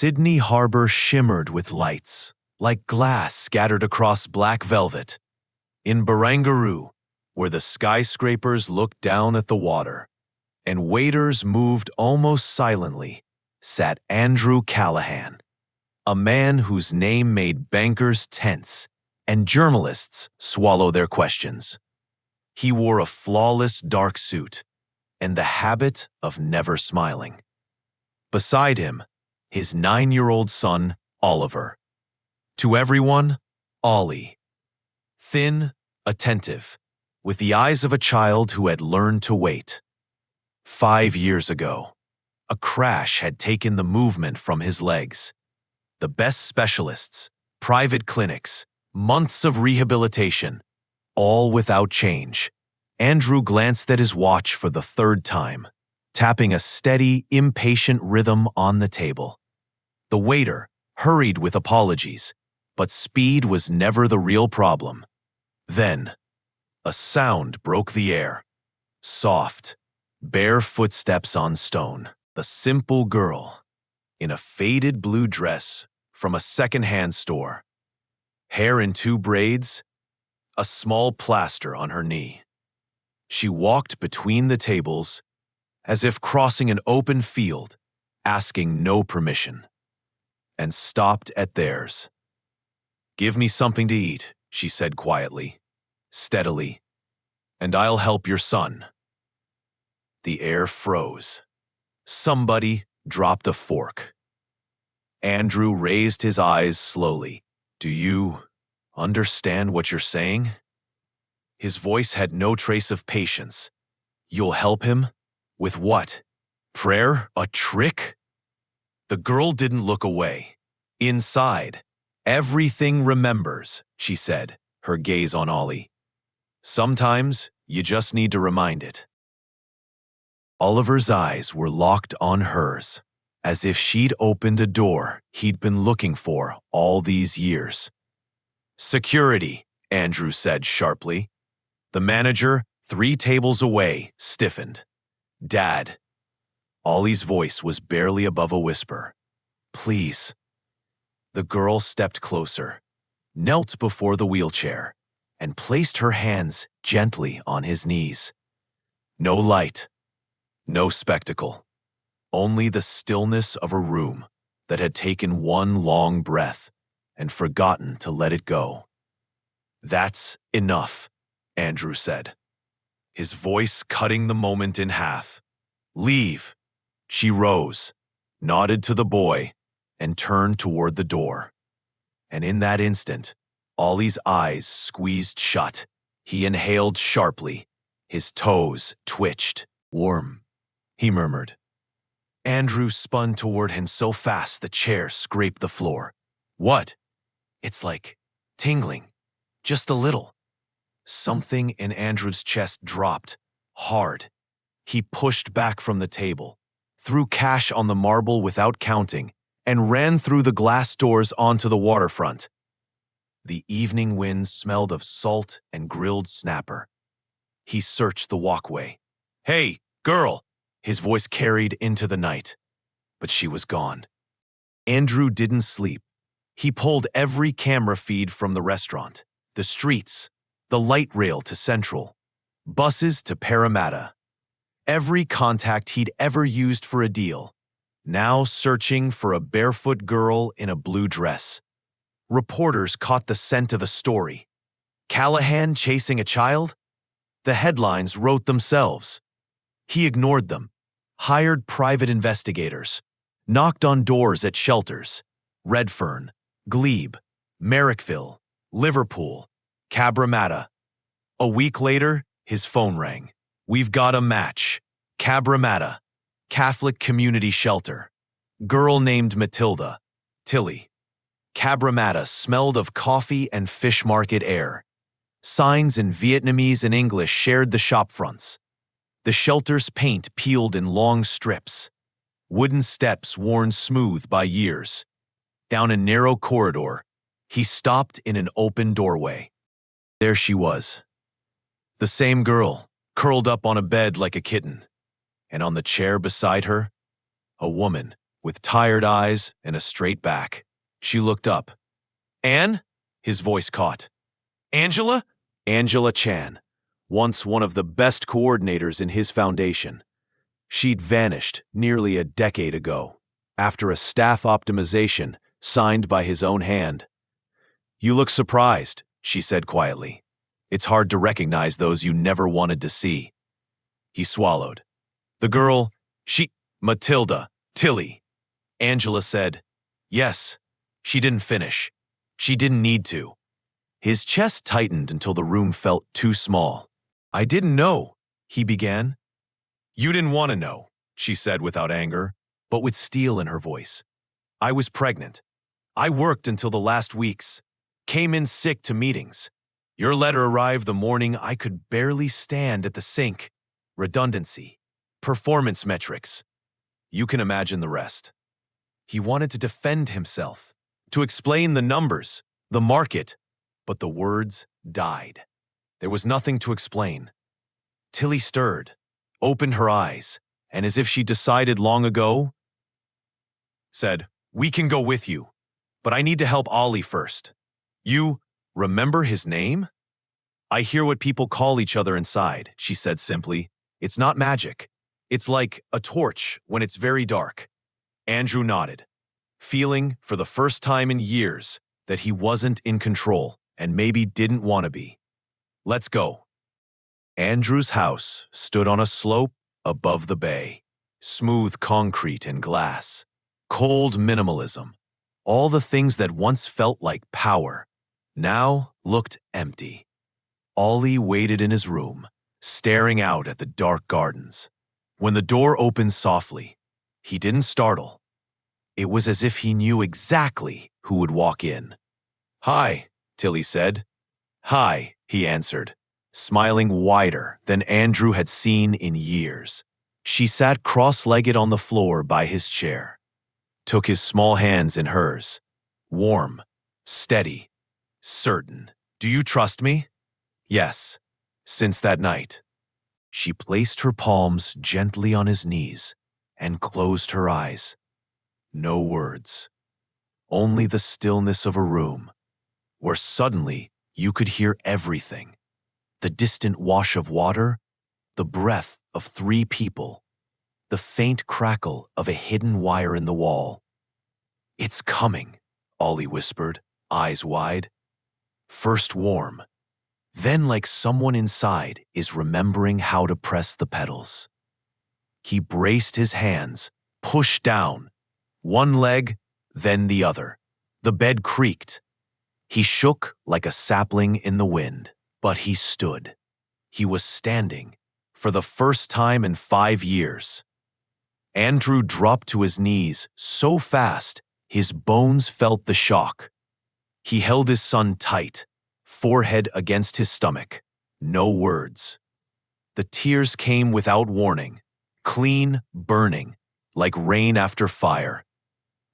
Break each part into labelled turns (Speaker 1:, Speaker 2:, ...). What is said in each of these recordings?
Speaker 1: Sydney Harbor shimmered with lights, like glass scattered across black velvet. In Barangaroo, where the skyscrapers looked down at the water, and waiters moved almost silently, sat Andrew Callahan, a man whose name made bankers tense and journalists swallow their questions. He wore a flawless dark suit and the habit of never smiling. Beside him, his 9-year-old son, Oliver. To everyone, Ollie. Thin, attentive, with the eyes of a child who had learned to wait. 5 years ago, a crash had taken the movement from his legs. The best specialists, private clinics, months of rehabilitation, all without change. Andrew glanced at his watch for the third time, tapping a steady, impatient rhythm on the table. The waiter hurried with apologies, but speed was never the real problem. Then, a sound broke the air. Soft, bare footsteps on stone. The simple girl, in a faded blue dress from a second-hand store. Hair in 2 braids, a small plaster on her knee. She walked between the tables as if crossing an open field, asking no permission, and stopped at theirs. "Give me something to eat," she said quietly, steadily, "and I'll help your son." The air froze. Somebody dropped a fork. Andrew raised his eyes slowly. "Do you understand what you're saying?" His voice had no trace of patience. "You'll help him? With what? Prayer? A trick?" The girl didn't look away. "Inside, everything remembers," she said, her gaze on Ollie. "Sometimes you just need to remind it." Oliver's eyes were locked on hers, as if she'd opened a door he'd been looking for all these years. "Security," Andrew said sharply. The manager, 3 tables away, stiffened. "Dad." Ollie's voice was barely above a whisper. "Please." The girl stepped closer, knelt before the wheelchair, and placed her hands gently on his knees. No light, no spectacle, only the stillness of a room that had taken one long breath and forgotten to let it go. "That's enough," Andrew said, his voice cutting the moment in half. "Leave." She rose, nodded to the boy, and turned toward the door. And in that instant, Ollie's eyes squeezed shut. He inhaled sharply. His toes twitched. "Warm," he murmured. Andrew spun toward him so fast the chair scraped the floor. "What?" "It's like tingling. Just a little." Something in Andrew's chest dropped, hard. He pushed back from the table, threw cash on the marble without counting, and ran through the glass doors onto the waterfront. The evening wind smelled of salt and grilled snapper. He searched the walkway. "Hey, girl!" His voice carried into the night. But she was gone. Andrew didn't sleep. He pulled every camera feed from the restaurant, the streets, the light rail to Central, buses to Parramatta. Every contact he'd ever used for a deal, now searching for a barefoot girl in a blue dress. Reporters caught the scent of a story. Callahan chasing a child? The headlines wrote themselves. He ignored them, hired private investigators, knocked on doors at shelters, Redfern, Glebe, Marrickville, Liverpool, Cabramatta. A week later, his phone rang. "We've got a match. Cabramatta, Catholic Community Shelter. Girl named Matilda, Tilly." Cabramatta smelled of coffee and fish market air. Signs in Vietnamese and English shared the shop fronts. The shelter's paint peeled in long strips. Wooden steps worn smooth by years. Down a narrow corridor, he stopped in an open doorway. There she was. The same girl, curled up on a bed like a kitten. And on the chair beside her, a woman with tired eyes and a straight back. She looked up. "Anne?" His voice caught. "Angela?" Angela Chan, once one of the best coordinators in his foundation. She'd vanished nearly a decade ago, after a staff optimization signed by his own hand. "You look surprised," she said quietly. "It's hard to recognize those you never wanted to see." He swallowed. "The girl, Matilda, Tilly." Angela said, "Yes, she didn't finish. She didn't need to." His chest tightened until the room felt too small. "I didn't know," he began. "You didn't want to know," she said without anger, but with steel in her voice. "I was pregnant. I worked until the last weeks. Came in sick to meetings. Your letter arrived the morning I could barely stand at the sink. Redundancy. Performance metrics. You can imagine the rest." He wanted to defend himself, to explain the numbers, the market, but the words died. There was nothing to explain. Tilly stirred, opened her eyes, and as if she decided long ago, said, "We can go with you, but I need to help Ollie first. You remember his name?" "I hear what people call each other inside," she said simply. "It's not magic. It's like a torch when it's very dark." Andrew nodded, feeling for the first time in years that he wasn't in control and maybe didn't want to be. "Let's go." Andrew's house stood on a slope above the bay. Smooth concrete and glass. Cold minimalism. All the things that once felt like power now looked empty. Ollie waited in his room, staring out at the dark gardens. When the door opened softly, he didn't startle. It was as if he knew exactly who would walk in. "Hi," Tilly said. "Hi," he answered, smiling wider than Andrew had seen in years. She sat cross-legged on the floor by his chair, took his small hands in hers, warm, steady, certain. "Do you trust me?" "Yes, since that night." She placed her palms gently on his knees and closed her eyes. No words, only the stillness of a room, where suddenly you could hear everything. The distant wash of water, the breath of 3 people, the faint crackle of a hidden wire in the wall. "It's coming," Ollie whispered, eyes wide. First warm, then like someone inside is remembering how to press the pedals. He braced his hands, pushed down, one leg, then the other. The bed creaked. He shook like a sapling in the wind, but he stood. He was standing, for the first time in 5 years. Andrew dropped to his knees so fast, his bones felt the shock. He held his son tight, forehead against his stomach. No words. The tears came without warning, clean, burning, like rain after fire.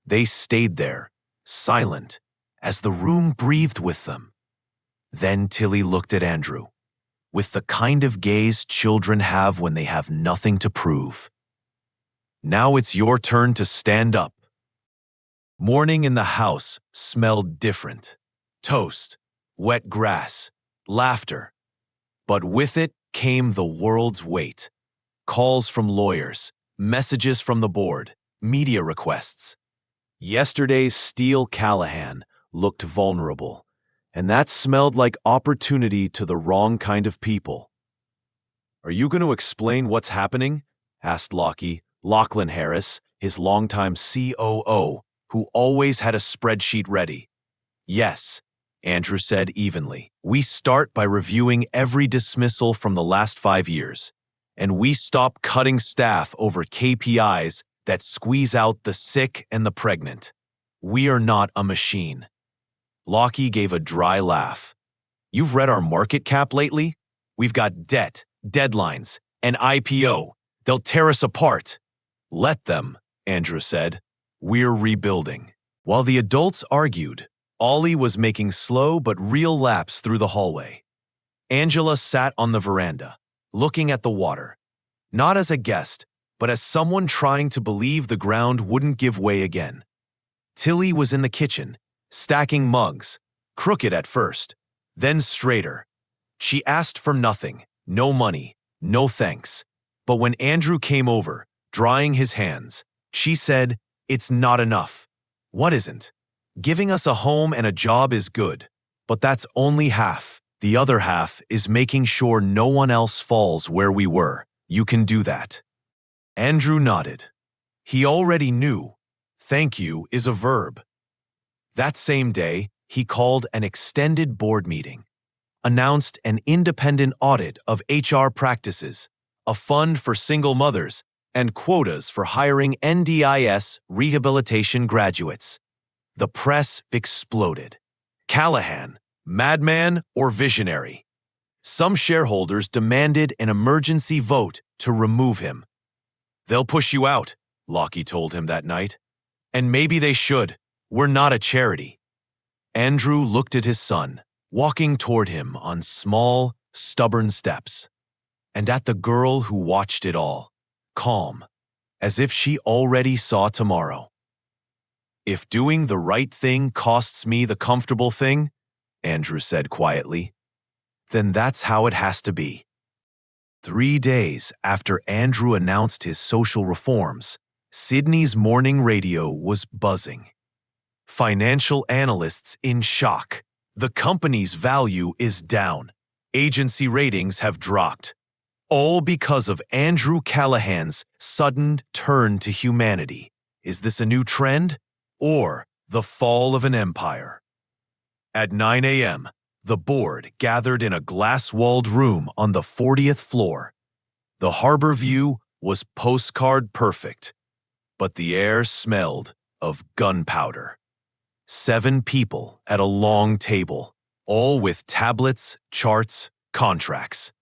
Speaker 1: They stayed there, silent, as the room breathed with them. Then Tilly looked at Andrew, with the kind of gaze children have when they have nothing to prove. "Now it's your turn to stand up." Morning in the house smelled different. Toast, wet grass, laughter. But with it came the world's weight. Calls from lawyers, messages from the board, media requests. Yesterday's Steele Callahan looked vulnerable, and that smelled like opportunity to the wrong kind of people. "Are you going to explain what's happening?" asked Lachlan Harris, his longtime COO, who always had a spreadsheet ready. "Yes," Andrew said evenly. "We start by reviewing every dismissal from the last 5 years, and we stop cutting staff over KPIs that squeeze out the sick and the pregnant. We are not a machine." Lockie gave a dry laugh. "You've read our market cap lately? We've got debt, deadlines, and IPO. They'll tear us apart." "Let them," Andrew said. "We're rebuilding." While the adults argued, Ollie was making slow but real laps through the hallway. Angela sat on the veranda, looking at the water, not as a guest, but as someone trying to believe the ground wouldn't give way again. Tilly was in the kitchen, stacking mugs, crooked at first, then straighter. She asked for nothing, no money, no thanks. But when Andrew came over, drying his hands, she said, "It's not enough." "What isn't?" "Giving us a home and a job is good, but that's only half. The other half is making sure no one else falls where we were. You can do that." Andrew nodded. He already knew. Thank you is a verb. That same day, he called an extended board meeting, announced an independent audit of HR practices, a fund for single mothers, and quotas for hiring NDIS rehabilitation graduates. The press exploded. Callahan, madman or visionary? Some shareholders demanded an emergency vote to remove him. "They'll push you out," Lockie told him that night. "And maybe they should. We're not a charity." Andrew looked at his son, walking toward him on small, stubborn steps, and at the girl who watched it all, calm, as if she already saw tomorrow. "If doing the right thing costs me the comfortable thing," Andrew said quietly, "then that's how it has to be." 3 days after Andrew announced his social reforms, Sydney's morning radio was buzzing. Financial analysts in shock. The company's value is down. Agency ratings have dropped. All because of Andrew Callahan's sudden turn to humanity. Is this a new trend? Or the fall of an empire? At 9 a.m., the board gathered in a glass-walled room on the 40th floor. The harbor view was postcard perfect, but the air smelled of gunpowder. 7 people at a long table, all with tablets, charts, contracts.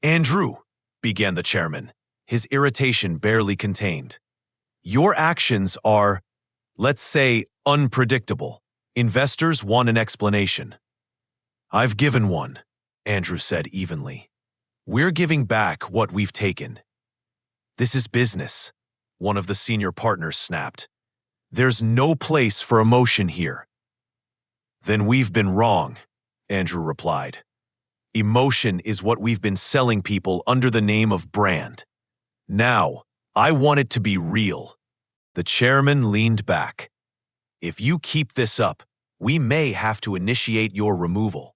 Speaker 1: "Andrew," began the chairman, his irritation barely contained. "Your actions are, let's say, unpredictable. Investors want an explanation." "I've given one," Andrew said evenly. "We're giving back what we've taken." "This is business," one of the senior partners snapped. "There's no place for emotion here." "Then we've been wrong," Andrew replied. "Emotion is what we've been selling people under the name of brand. Now, I want it to be real." The chairman leaned back. "If you keep this up, we may have to initiate your removal."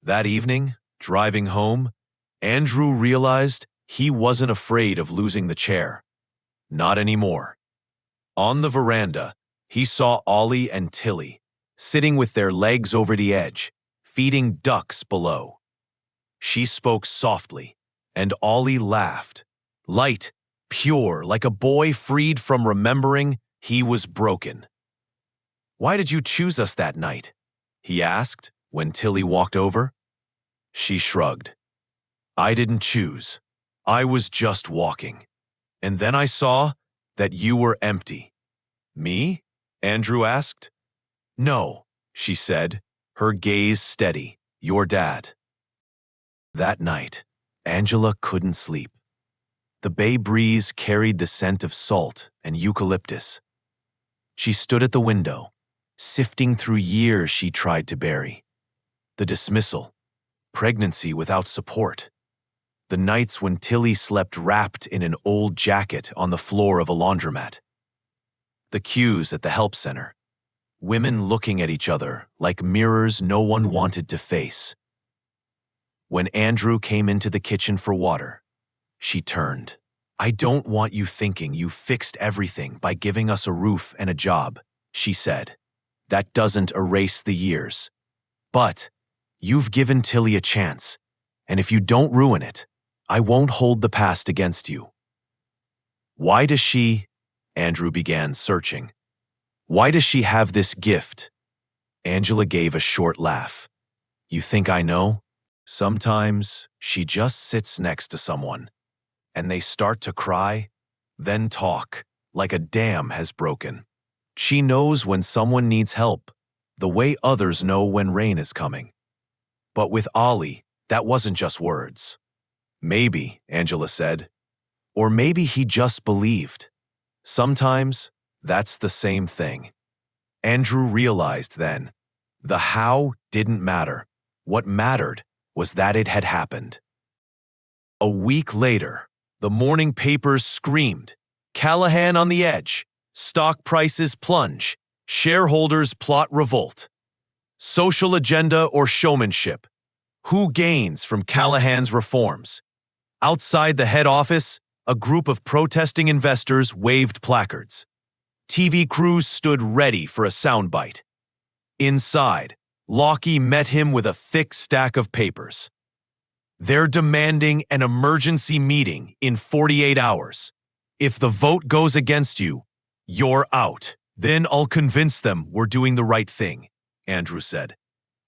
Speaker 1: That evening, driving home, Andrew realized he wasn't afraid of losing the chair. Not anymore. On the veranda, he saw Ollie and Tilly, sitting with their legs over the edge, feeding ducks below. She spoke softly, and Ollie laughed, light, pure, like a boy freed from remembering he was broken. "Why did you choose us that night?" he asked when Tilly walked over. She shrugged. "I didn't choose. I was just walking. And then I saw that you were empty." "Me?" Andrew asked. "No," she said, her gaze steady. "Your dad." That night, Angela couldn't sleep. The bay breeze carried the scent of salt and eucalyptus. She stood at the window, sifting through years she tried to bury. The dismissal, pregnancy without support, the nights when Tilly slept wrapped in an old jacket on the floor of a laundromat, the queues at the help center, women looking at each other like mirrors no one wanted to face. When Andrew came into the kitchen for water, she turned. "I don't want you thinking you fixed everything by giving us a roof and a job," she said. "That doesn't erase the years. But you've given Tilly a chance, and if you don't ruin it, I won't hold the past against you." "Why does she," Andrew began searching, "why does she have this gift?" Angela gave a short laugh. "You think I know? Sometimes she just sits next to someone, and they start to cry, then talk, like a dam has broken. She knows when someone needs help, the way others know when rain is coming. But with Ollie, that wasn't just words." "Maybe," Angela said, Or maybe he just believed. Sometimes, that's the same thing. Andrew realized then, the how didn't matter. What mattered was that it had happened. A week later, the morning papers screamed, "Callahan on the edge, stock prices plunge, shareholders plot revolt. Social agenda or showmanship? Who gains from Callahan's reforms?" Outside the head office, a group of protesting investors waved placards. TV crews stood ready for a soundbite. Inside, Lockie met him with a thick stack of papers. "They're demanding an emergency meeting in 48 hours. If the vote goes against you, you're out. Then I'll convince them we're doing the right thing," Andrew said.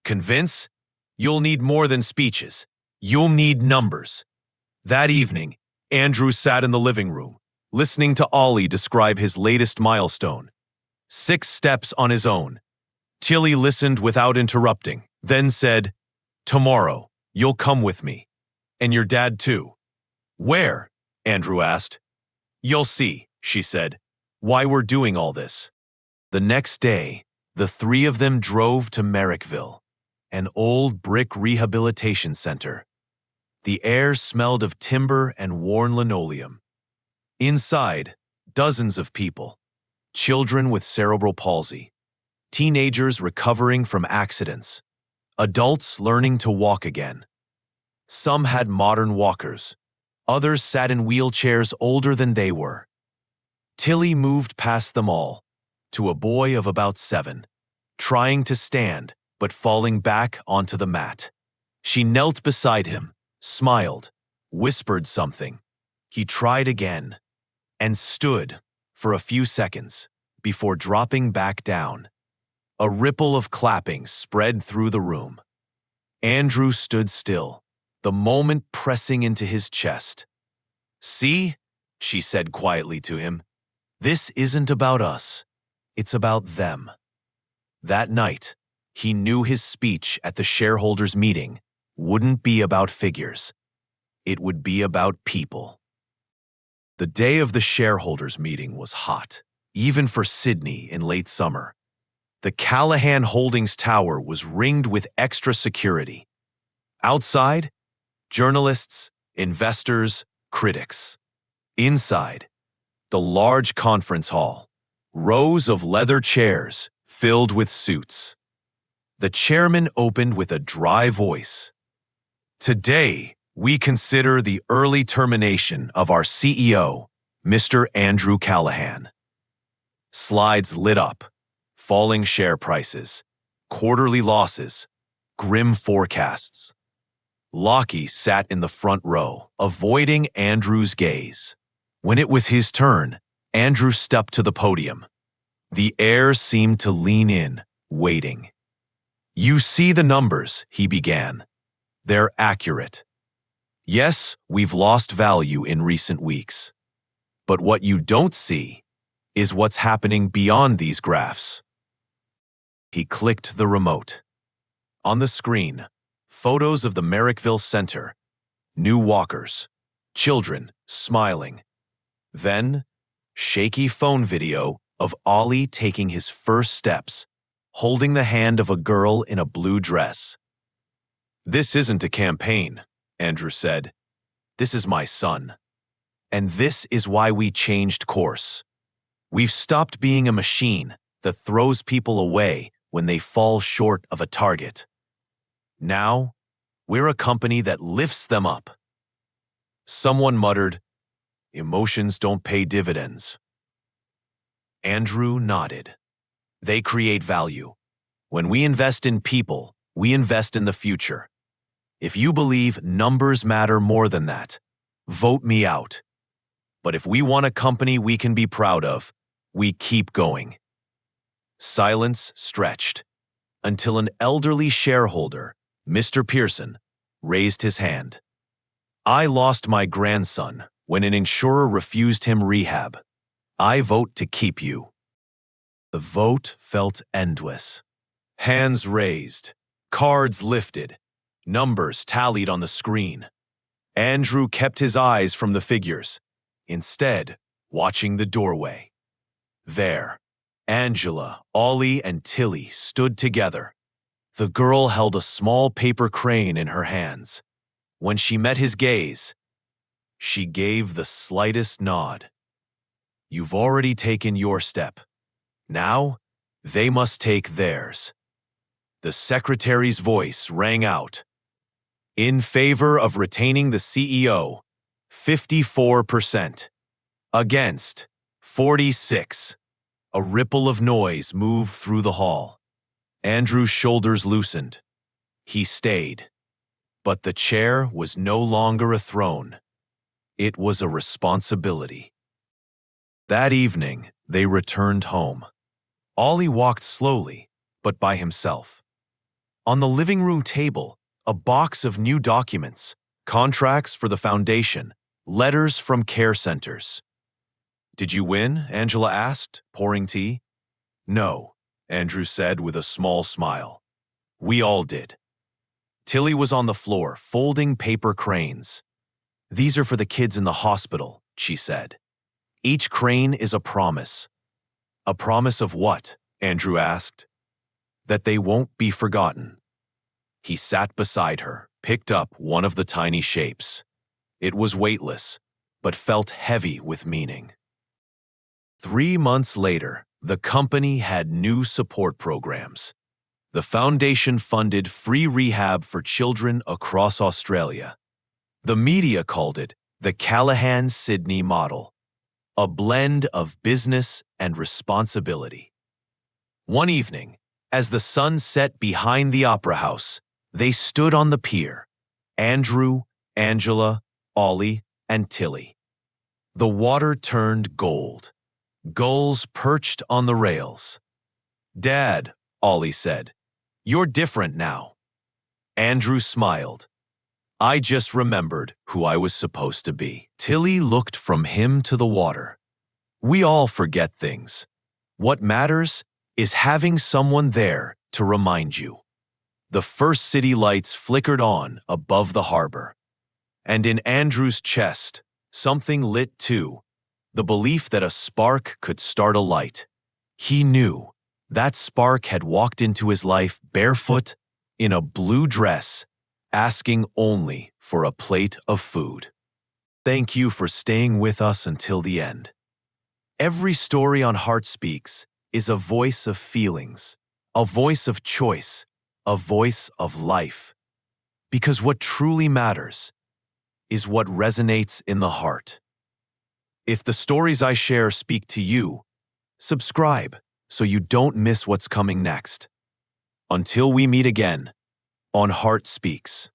Speaker 1: "Convince? You'll need more than speeches. You'll need numbers." That evening, Andrew sat in the living room, listening to Ollie describe his latest milestone. 6 steps on his own. Tilly listened without interrupting, then said, "Tomorrow, you'll come with me. And your dad too." "Where?" Andrew asked. "You'll see," she said, "why we're doing all this." The next day, the 3 of them drove to Merrickville, an old brick rehabilitation center. The air smelled of timber and worn linoleum. Inside, dozens of people, children with cerebral palsy, teenagers recovering from accidents, adults learning to walk again. Some had modern walkers, others sat in wheelchairs older than they were. Tilly moved past them all, to a boy of about 7, trying to stand but falling back onto the mat. She knelt beside him, smiled, whispered something. He tried again, and stood for a few seconds before dropping back down. A ripple of clapping spread through the room. Andrew stood still, the moment pressing into his chest. "See," she said quietly to him, "this isn't about us. It's about them." That night, he knew his speech at the shareholders' meeting wouldn't be about figures. It would be about people. The day of the shareholders' meeting was hot, even for Sydney in late summer. The Callahan Holdings Tower was ringed with extra security. Outside, journalists, investors, critics. Inside, the large conference hall, rows of leather chairs filled with suits. The chairman opened with a dry voice. "Today, we consider the early termination of our CEO, Mr. Andrew Callahan." Slides lit up, falling share prices, quarterly losses, grim forecasts. Lockie sat in the front row, avoiding Andrew's gaze. When it was his turn, Andrew stepped to the podium. The air seemed to lean in, waiting. "You see the numbers," he began. "They're accurate. Yes, we've lost value in recent weeks. But what you don't see is what's happening beyond these graphs." He clicked the remote. On the screen, photos of the Merrickville Center, new walkers, children smiling. Then, shaky phone video of Ollie taking his first steps, holding the hand of a girl in a blue dress. "This isn't a campaign," Andrew said. "This is my son. And this is why we changed course. We've stopped being a machine that throws people away when they fall short of a target. Now, we're a company that lifts them up." Someone muttered, "Emotions don't pay dividends." Andrew nodded. "They create value. When we invest in people, we invest in the future. If you believe numbers matter more than that, vote me out. But if we want a company we can be proud of, we keep going." Silence stretched until an elderly shareholder, Mr. Pearson, raised his hand. "I lost my grandson when an insurer refused him rehab. I vote to keep you." The vote felt endless. Hands raised, cards lifted, numbers tallied on the screen. Andrew kept his eyes from the figures. instead watching the doorway. There, Angela, Ollie, and Tilly stood together. The girl held a small paper crane in her hands. When she met his gaze, she gave the slightest nod. "You've already taken your step. Now, they must take theirs." The secretary's voice rang out. "In favor of retaining the CEO, 54%. Against, 46. A ripple of noise moved through the hall. Andrew's shoulders loosened. He stayed. But the chair was no longer a throne. It was a responsibility. That evening, they returned home. Ollie walked slowly, but by himself. On the living room table, a box of new documents, contracts for the foundation, letters from care centers. "Did you win?" Angela asked, pouring tea. "No," Andrew said with a small smile. "We all did." Tilly was on the floor, folding paper cranes. "These are for the kids in the hospital," she said. "Each crane is a promise." "A promise of what?" Andrew asked. "That they won't be forgotten." He sat beside her, picked up one of the tiny shapes. It was weightless, but felt heavy with meaning. 3 months later, the company had new support programs. The foundation funded free rehab for children across Australia. The media called it the Callahan-Sydney model, a blend of business and responsibility. One evening, as the sun set behind the Opera House, they stood on the pier, Andrew, Angela, Ollie, and Tilly. The water turned gold. Gulls perched on the rails. "Dad," Ollie said, "you're different now." Andrew smiled. "I just remembered who I was supposed to be." Tilly looked from him to the water. "We all forget things. What matters is having someone there to remind you." The first city lights flickered on above the harbor. And in Andrew's chest, something lit too, the belief that a spark could start a light. He knew that spark had walked into his life barefoot, in a blue dress, asking only for a plate of food. Thank you for staying with us until the end. Every story on Heart Speaks is a voice of feelings, a voice of choice, a voice of life. Because what truly matters is what resonates in the heart. If the stories I share speak to you, subscribe so you don't miss what's coming next. Until we meet again on Heart Speaks.